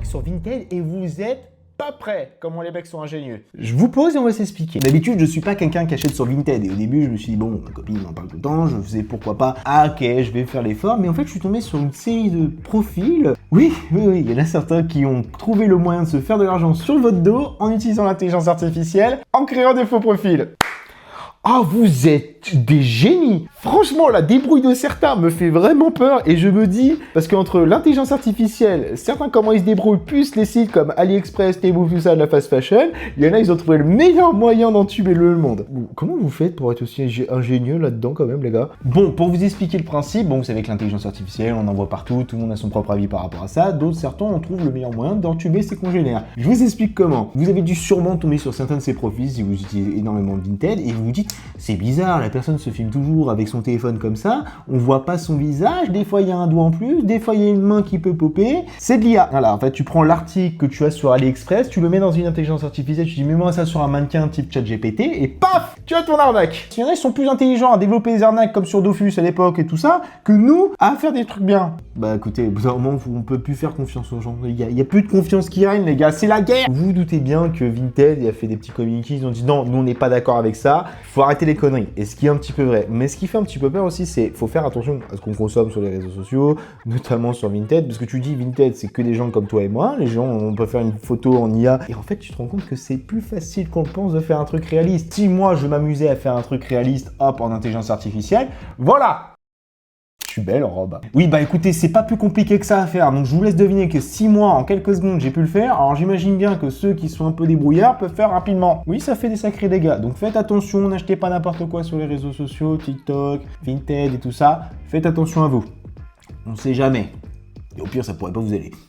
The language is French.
arnaque sur Vinted et vous êtes pas prêt, comment les mecs sont ingénieux. Je vous pose et on va s'expliquer. D'habitude, je suis pas quelqu'un qui achète sur Vinted et au début, je me suis dit, bon, ma copine m'en parle tout le temps, je faisais pourquoi pas, ah ok, je vais faire l'effort, mais en fait, je suis tombé sur une série de profils. Oui, il y en a certains qui ont trouvé le moyen de se faire de l'argent sur votre dos en utilisant l'intelligence artificielle, en créant des faux profils. Ah, vous êtes des génies! Franchement, la débrouille de certains me fait vraiment peur et je me dis, parce qu'entre l'intelligence artificielle, certains comment ils se débrouillent, plus les sites comme AliExpress, Temu, tout ça, de la fast fashion, il y en a, ils ont trouvé le meilleur moyen d'entuber le monde. Comment vous faites pour être aussi ingénieux là-dedans quand même, les gars? Bon, pour vous expliquer le principe, bon, vous savez que l'intelligence artificielle, on en voit partout, tout le monde a son propre avis par rapport à ça, d'autres, certains, on trouve le meilleur moyen d'entuber ses congénères. Je vous explique comment. Vous avez dû sûrement tomber sur certains de ces profils si vous utilisez énormément de Vinted et vous vous dites, c'est bizarre, la personne se filme toujours avec son téléphone comme ça, on voit pas son visage, des fois il y a un doigt en plus, des fois il y a une main qui peut popper, c'est de l'IA. Voilà, en fait tu prends l'article que tu as sur AliExpress, tu le mets dans une intelligence artificielle, tu dis mets-moi ça sur un mannequin type ChatGPT et paf, tu as ton arnaque. Il y en a qui sont plus intelligents à développer des arnaques comme sur Dofus à l'époque et tout ça, que nous à faire des trucs bien. Bah écoutez, au bout d'un moment on peut plus faire confiance aux gens, il y a plus de confiance qui règne les gars, c'est la guerre. Vous vous doutez bien que Vinted a fait des petits communiqués, ils ont dit non, nous on n'est pas d'accord avec ça, faut arrêter les conneries. Et ce qui est un petit peu vrai. Mais ce qui fait un petit peu peur aussi, c'est faut faire attention à ce qu'on consomme sur les réseaux sociaux, notamment sur Vinted, parce que tu dis Vinted, c'est que des gens comme toi et moi, les gens, on peut faire une photo en IA, et en fait, tu te rends compte que c'est plus facile qu'on le pense de faire un truc réaliste. Si moi, je m'amusais à faire un truc réaliste, hop, en intelligence artificielle, voilà! Je suis belle en robe. Oui, bah écoutez, c'est pas plus compliqué que ça à faire. Donc je vous laisse deviner que 6 mois, en quelques secondes, j'ai pu le faire. Alors j'imagine bien que ceux qui sont un peu débrouillards peuvent faire rapidement. Oui, ça fait des sacrés dégâts. Donc faites attention, n'achetez pas n'importe quoi sur les réseaux sociaux, TikTok, Vinted et tout ça. Faites attention à vous. On sait jamais. Et au pire, ça pourrait pas vous aller.